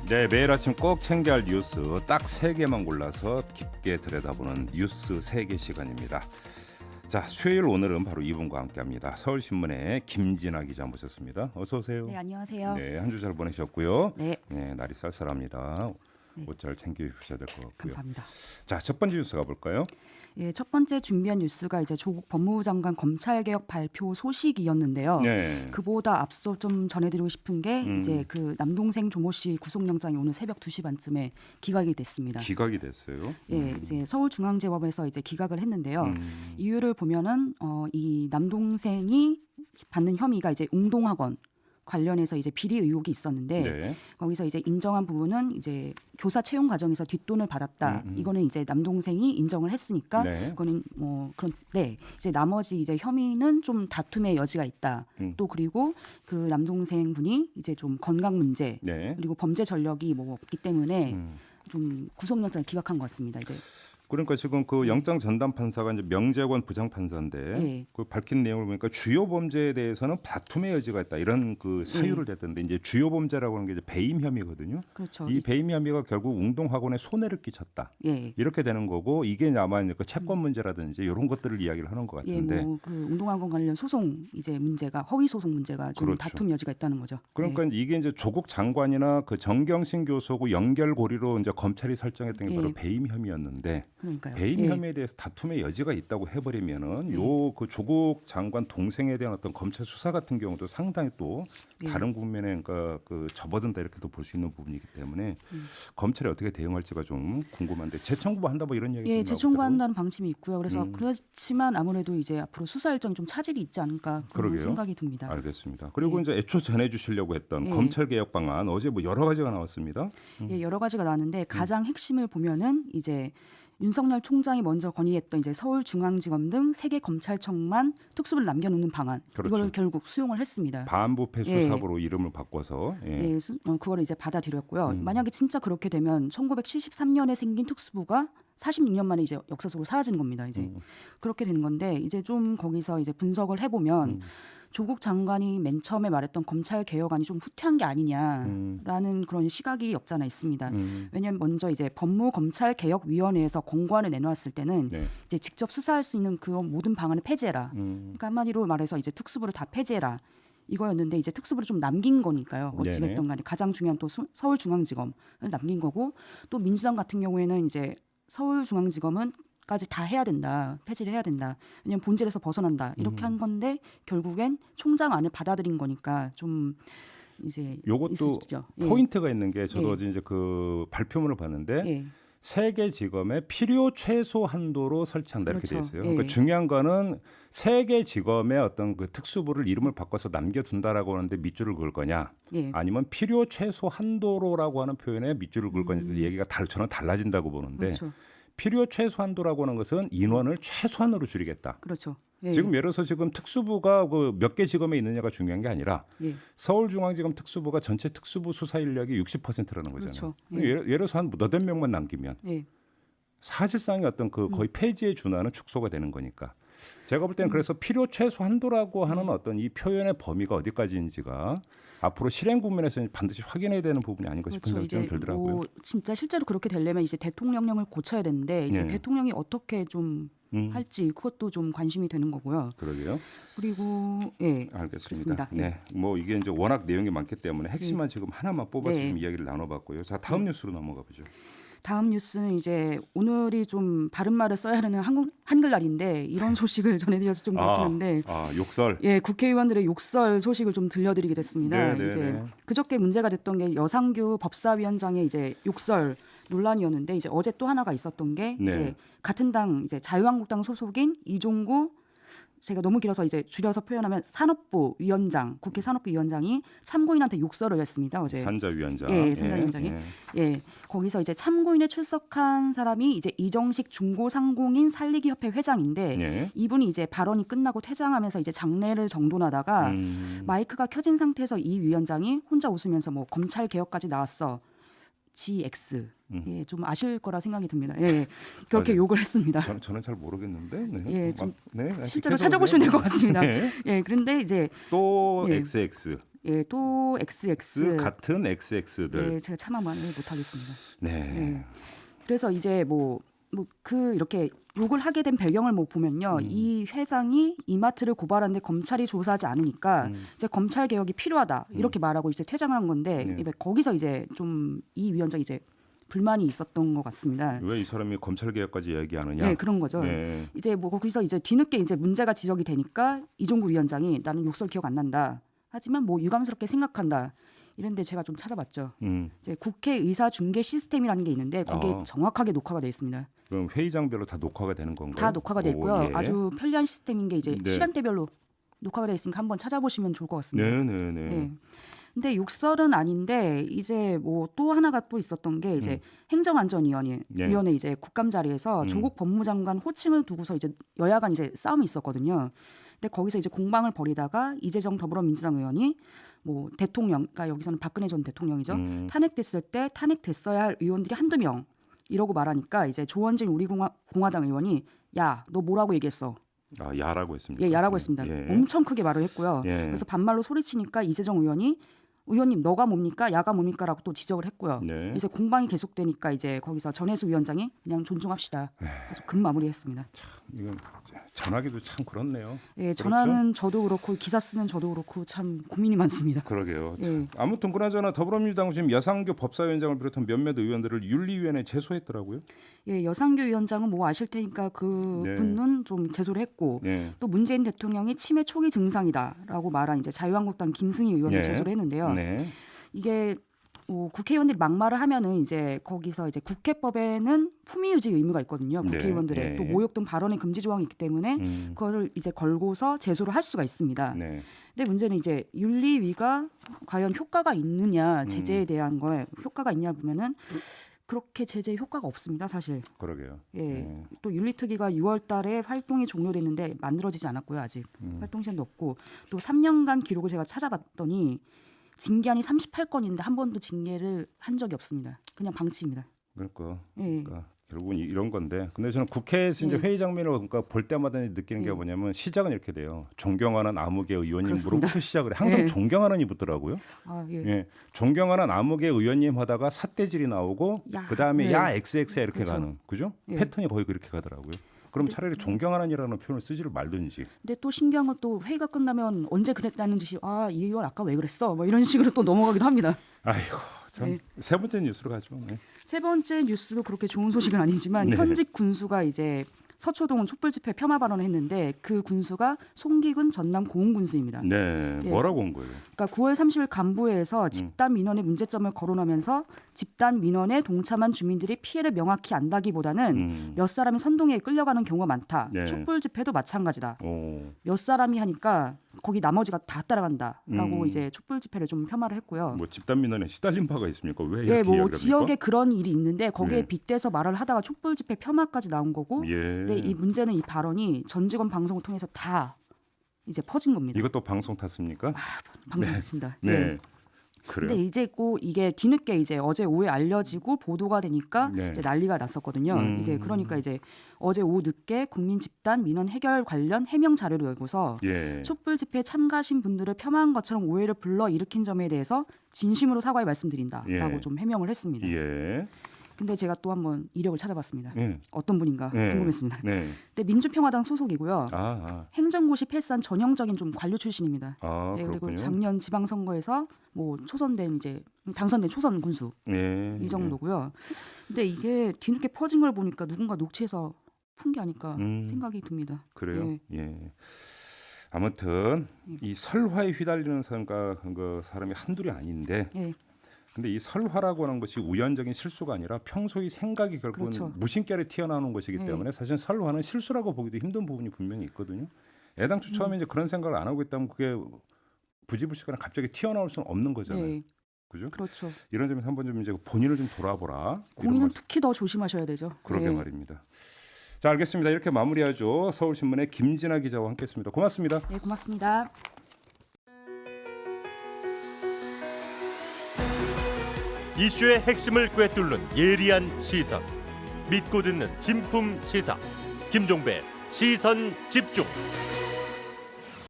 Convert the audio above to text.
네, 매일 아침 꼭 챙겨야 할 뉴스 딱 3개만 골라서 깊게 들여다보는 뉴스 3개 시간입니다. 자, 수요일 오늘은 바로 이분과 함께합니다. 서울신문의 김진아 기자 모셨습니다. 어서 오세요. 네, 안녕하세요. 네, 한 주 잘 보내셨고요. 네. 네, 날이 쌀쌀합니다. 네. 옷 잘 챙겨 입으셔야 될 것 같고요. 감사합니다. 자, 첫 번째 뉴스 가볼까요? 예, 첫 번째 준비한 뉴스가 이제 조국 법무부 장관 검찰개혁 발표 소식이었는데요. 네. 그보다 앞서 좀 전해드리고 싶은 게 이제 그 남동생 조모 씨 구속영장이 오늘 새벽 2시 반쯤에 기각이 됐습니다. 기각이 됐어요. 예, 이제 서울중앙지법에서 이제 기각을 했는데요. 이유를 보면은 이 남동생이 받는 혐의가 이제 웅동학원 관련해서 이제 비리 의혹이 있었는데 네. 거기서 이제 인정한 부분은 이제 교사 채용 과정에서 뒷돈을 받았다. 이거는 이제 남동생이 인정을 했으니까 네. 그거는 뭐 그런데 이제 나머지 이제 혐의는 좀 다툼의 여지가 있다. 또 그리고 그 남동생 분이 이제 좀 건강 문제 네. 그리고 범죄 전력이 뭐 없기 때문에 좀 구속영장을 기각한 것 같습니다. 이제 그러니까 지금 그 영장 전담 판사가 이제 명재권 부장 판사인데 네. 그 밝힌 내용을 보니까 주요 범죄에 대해서는 다툼의 여지가 있다 이런 그 사유를 댔던데 이제 주요 범죄라고 하는 게 이제 배임 혐의거든요. 그렇죠. 이 배임 혐의가 결국 웅동학원에 손해를 끼쳤다. 예. 이렇게 되는 거고 이게 아마 그 채권 문제라든지 이런 것들을 이야기를 하는 것 예, 같은데. 뭐 그 웅동학원 관련 소송 이제 문제가 허위 소송 문제가 좀 그렇죠. 다툼 여지가 있다는 거죠. 그러니까 이게 이제 조국 장관이나 그 정경심 교수하고 연결고리로 이제 검찰이 설정했던 게 예. 바로 배임 혐의였는데 그러니까요. 배임 예. 혐의에 대해서 다툼의 여지가 있다고 해버리면은 요 그 조국 장관 동생에 대한 어떤 검찰 수사 같은 경우도 상당히 또 예. 다른 국면에 그러니까 그 접어든다 이렇게도 볼 수 있는 부분이기 때문에 검찰이 어떻게 대응할지가 좀 궁금한데 재청구 한다 뭐 이런 얘기 예, 좀 재청구한다는 방침이 있고요. 그래서 그렇지만 아무래도 이제 앞으로 수사 일정이 좀 차질이 있지 않을까 그런 그러게요. 생각이 듭니다. 알겠습니다. 그리고 예. 이제 애초 전해주시려고 했던 예. 검찰 개혁 방안 어제 뭐 여러 가지가 나왔습니다. 예, 여러 가지가 나왔는데 가장 핵심을 보면은 이제 윤석열 총장이 먼저 건의했던 이제 서울중앙지검 등 3개 검찰청만 특수부를 남겨놓는 방안 그렇죠. 이걸 결국 수용을 했습니다. 반부패 예. 수사부로 이름을 바꿔서 예. 예, 그거를 이제 받아들였고요. 만약에 진짜 그렇게 되면 1973년에 생긴 특수부가 46년 만에 이제 역사 속으로 사라지는 겁니다. 이제 그렇게 되는 건데 이제 좀 거기서 이제 분석을 해보면 조국 장관이 맨 처음에 말했던 검찰 개혁안이 좀 후퇴한 게 아니냐라는 그런 시각이 없지 않아 있습니다. 왜냐하면 먼저 이제 법무검찰개혁위원회에서 권고안을 내놓았을 때는 네. 이제 직접 수사할 수 있는 그 모든 방안을 폐지해라. 그러니까 한마디로 말해서 이제 특수부를 다 폐지해라. 이거였는데 이제 특수부를 좀 남긴 거니까요. 어찌됐든 간에 가장 중요한 또 서울중앙지검을 남긴 거고 또 민주당 같은 경우에는 이제 서울중앙지검은 까지 다 해야 된다. 폐지를 해야 된다. 왜냐하면 본질에서 벗어난다. 이렇게 한 건데 결국엔 총장 안을 받아들인 거니까 좀 이제 요것도 있었죠. 예. 포인트가 있는 게 저도 예. 어제 이제 그 발표문을 봤는데 예. 세계 지검에 필요 최소 한도로 설치한다 이렇게 돼 그렇죠. 있어요. 예. 그러니까 중요한 거는 세계 지검의 어떤 그 특수부를 이름을 바꿔서 남겨둔다라고 하는데 밑줄을 그을 거냐, 예. 아니면 필요 최소 한도로라고 하는 표현에 밑줄을 그을 거냐 얘기가 저는 달라진다고 보는데 그렇죠. 필요 최소 한도라고 하는 것은 인원을 최소한으로 줄이겠다. 그렇죠. 예. 지금 예를 들어서 지금 특수부가 그 몇 개 지검에 있느냐가 중요한 게 아니라 예. 서울중앙지검 특수부가 전체 특수부 수사 인력이 60%라는 거잖아요. 그렇죠. 예. 예를 들어서 한 너댓 명만 남기면 예. 사실상의 어떤 그 거의 폐지에 준하는 축소가 되는 거니까 제가 볼 때는 그래서 필요 최소 한도라고 하는 어떤 이 표현의 범위가 어디까지인지가 앞으로 실행 국면에서 반드시 확인해야 되는 부분이 아닌가 싶은 그렇죠. 생각이 좀 이제 들더라고요. 뭐 진짜 실제로 그렇게 되려면 이제 대통령령을 고쳐야 되는데 이제 네. 대통령이 어떻게 좀 할지 그것도 좀 관심이 되는 거고요. 그러게요. 그리고 예. 알겠습니다. 그렇습니다. 예. 네, 뭐 이게 이제 워낙 내용이 많기 때문에 핵심만 지금 하나만 뽑아서 네. 좀 이야기를 나눠봤고요. 자, 다음 뉴스로 넘어가 보죠. 다음 뉴스는 이제 오늘이 좀 바른말을 써야 하는 한글날인데 이런 소식을 전해드려서 좀 그렇는데 욕설. 예, 국회의원들의 욕설 소식을 좀 들려드리게 됐습니다. 네, 네, 이제 네. 그저께 문제가 됐던 게 여상규 법사위원장의 이제 욕설 논란이었는데 이제 어제 또 하나가 있었던 게 네. 이제 같은 당 이제 자유한국당 소속인 이종구 제가 너무 길어서 이제 줄여서 표현하면 산업부 위원장, 국회 산업부 위원장이 참고인한테 욕설을 했습니다. 어제. 산자위원장. 예, 산자위원장이. 예, 거기서 이제 참고인에 출석한 사람이 이제 이정식 중고상공인 살리기 협회 회장인데 예. 이분이 이제 발언이 끝나고 퇴장하면서 이제 장례를 정돈하다가 마이크가 켜진 상태에서 이 위원장이 혼자 웃으면서 뭐 검찰 개혁까지 나왔어. GX. 예, 좀 아실 거라 생각이 듭니다. 예, 그렇게 맞아요. 욕을 했습니다. 저는 잘 모르겠는데. 네. 예, 좀 네, 실제로 계속 찾아보시면 될 것 보세요. 같습니다. 네. 예, 그런데 이제 또 예. XX. 예, 또 XX 같은 XX들. 예, 제가 차마 말을 못하겠습니다. 네. 예. 그래서 이제 이렇게 욕을 하게 된 배경을 보면요, 이 회장이 이마트를 고발하는데 검찰이 조사하지 않으니까 이제 검찰 개혁이 필요하다 이렇게 말하고 이제 퇴장을 한 건데 네. 거기서 이제 좀 이 위원장이 이제 불만이 있었던 것 같습니다. 왜 이 사람이 검찰 개혁까지 이야기하느냐? 네, 그런 거죠. 네. 이제 거기서 이제 뒤늦게 이제 문제가 지적이 되니까 이종구 위원장이 나는 욕설 기억 안 난다. 하지만 유감스럽게 생각한다. 이런데 제가 좀 찾아봤죠. 이제 국회 의사 중개 시스템이라는 게 있는데 거기에 정확하게 녹화가 되어 있습니다. 그럼 회의장별로 다 녹화가 되는 건가요? 다 녹화가 되어 있고요. 예. 아주 편리한 시스템인 게 이제 네. 시간대별로 녹화가 되어 있으니까 한번 찾아보시면 좋을 것 같습니다. 네네네. 네. 근데 욕설은 아닌데 이제 또 하나가 또 있었던 게 이제 행정안전위원회 위원회 이제 국감 자리에서 조국 법무장관 호칭을 두고서 이제 여야 간 이제 싸움이 있었거든요. 근데 거기서 이제 공방을 벌이다가 이재정 더불어민주당 의원이 대통령, 그러니까 여기서는 박근혜 전 대통령이죠. 탄핵됐을 때 탄핵됐어야 할 의원들이 한두 명 이러고 말하니까 이제 조원진 우리공화당 의원이 야, 너 뭐라고 얘기했어? 아, 야라고 했습니다. 예, 야라고 했습니다. 예. 엄청 크게 말을 했고요. 예. 그래서 반말로 소리치니까 이재정 의원이 의원님 너가 뭡니까 야가 뭡니까라고 또 지적을 했고요. 네. 이제 공방이 계속되니까 이제 거기서 전혜수 위원장이 그냥 존중합시다. 그래서 급 마무리했습니다. 이건 전화기도 참 그렇네요. 예, 그렇죠? 전화는 저도 그렇고 기사 쓰는 저도 그렇고 참 고민이 많습니다. 그러게요. 예. 아무튼 그나저나 더불어민주당은 지금 여상교 법사위원장을 비롯한 몇몇 의원들을 윤리위원회에 제소했더라고요. 예, 여상규 위원장은 아실 테니까 그분은 좀 제소를 했고 네. 또 문재인 대통령이 치매 초기 증상이다라고 말한 이제 자유한국당 김승희 의원을 네. 제소를 했는데요. 네. 이게 국회의원들이 막말을 하면은 이제 거기서 이제 국회법에는 품위 유지 의무가 있거든요. 국회의원들의 네. 또 모욕 등 발언의 금지 조항이 있기 때문에 그거를 이제 걸고서 제소를 할 수가 있습니다. 네. 근데 문제는 이제 윤리위가 과연 효과가 있느냐 제재에 대한 거에 효과가 있냐 보면은 그렇게 제재 효과가 없습니다, 사실. 그러게요. 예. 네. 또 윤리특위가 6월달에 활동이 종료됐는데 만들어지지 않았고요, 아직. 활동 시간도 없고 또 3년간 기록을 제가 찾아봤더니 징계안이 38건인데 한 번도 징계를 한 적이 없습니다. 그냥 방치입니다. 그러니까 예. 결국은 이런 건데, 근데 저는 국회에서 이제 회의 장면을 볼 때마다 느끼는 게 뭐냐면 시작은 이렇게 돼요. 존경하는 아무개 의원님으로부터 시작을 해. 항상 존경하는이 붙더라고요. 아, 예. 예, 존경하는 아무개 의원님 하다가 삿대질이 나오고 야, 그다음에 네. 야 XX야 이렇게 그렇죠. 가는 그죠? 예. 패턴이 거의 그렇게 가더라고요. 그럼 차라리 존경하는이라는 표현을 쓰지를 말든지. 근데 또 신기한 건 또 회의가 끝나면 언제 그랬다는 듯이 이 의원 아까 왜 그랬어? 이런 식으로 또 넘어가기도 합니다. 아이고 참 세 번째 뉴스로 가죠. 네. 세 번째 뉴스도 그렇게 좋은 소식은 아니지만 현직 군수가 이제 서초동 촛불 집회 폄하 발언을 했는데 그 군수가 송기근 전남 고흥군수입니다. 네, 뭐라고 온 거예요? 그러니까 9월 30일 간부회에서 집단 민원의 문제점을 거론하면서 집단 민원에 동참한 주민들이 피해를 명확히 안다기보다는 몇 사람이 선동에 끌려가는 경우가 많다. 네. 촛불 집회도 마찬가지다. 오. 몇 사람이 하니까 거기 나머지가 다 따라간다라고 이제 촛불 집회를 좀 폄하를 했고요. 뭐 집단 민원에 시달린 바가 있습니까? 왜 이렇게 이야기를 합니까? 지역에 그런 일이 있는데 거기에 네. 빗대서 말을 하다가 촛불 집회 폄하까지 나온 거고. 예. 근데 이 문제는 이 발언이 전 직원 방송을 통해서 다 이제 퍼진 겁니다. 이것도 방송 탔습니까? 방송입니다. 네. 예. 그래요. 근데 이제 이게 뒤늦게 이제 어제 오후에 알려지고 보도가 되니까 네. 이제 난리가 났었거든요. 이제 그러니까 이제 어제 오후 늦게 국민 집단 민원 해결 관련 해명 자료를 열고서 예. 촛불 집회에 참가하신 분들을 폄하한 것처럼 오해를 불러 일으킨 점에 대해서 진심으로 사과의 말씀드린다라고 예. 좀 해명을 했습니다. 예. 근데 제가 또 한번 이력을 찾아봤습니다. 예. 어떤 분인가 네. 궁금했습니다. 네. 근데 민주평화당 소속이고요. 행정고시 패스한 전형적인 좀 관료 출신입니다. 아, 네, 그리고 그렇군요. 작년 지방선거에서 초선된 이제 당선된 초선 군수 예. 이 정도고요. 근데 이게 뒤늦게 퍼진 걸 보니까 누군가 녹취해서 푼 게 아닐까 생각이 듭니다. 그래요? 예. 예. 아무튼 이 설화에 휘달리는 사람이 한둘이 아닌데 예. 근데 이 설화라고 하는 것이 우연적인 실수가 아니라 평소의 생각이 결국은 그렇죠. 무심결에 튀어나오는 것이기 네. 때문에 사실 설화는 실수라고 보기도 힘든 부분이 분명히 있거든요. 애당초 처음에 이제 그런 생각을 안 하고 있다면 그게 부지불식간에 갑자기 튀어나올 수는 없는 거잖아요. 예. 그죠? 그렇죠. 이런 점에서 한번 좀 이제 본인을 좀 돌아보라. 이런 공인은 말- 특히 더 조심하셔야 되죠. 그러게 예. 말입니다. 자, 알겠습니다. 이렇게 마무리하죠. 서울신문의 김진아 기자와 함께했습니다. 고맙습니다. 네, 고맙습니다. 이슈의 핵심을 꿰뚫는 예리한 시선, 믿고 듣는 진품 시사 김종배 시선 집중.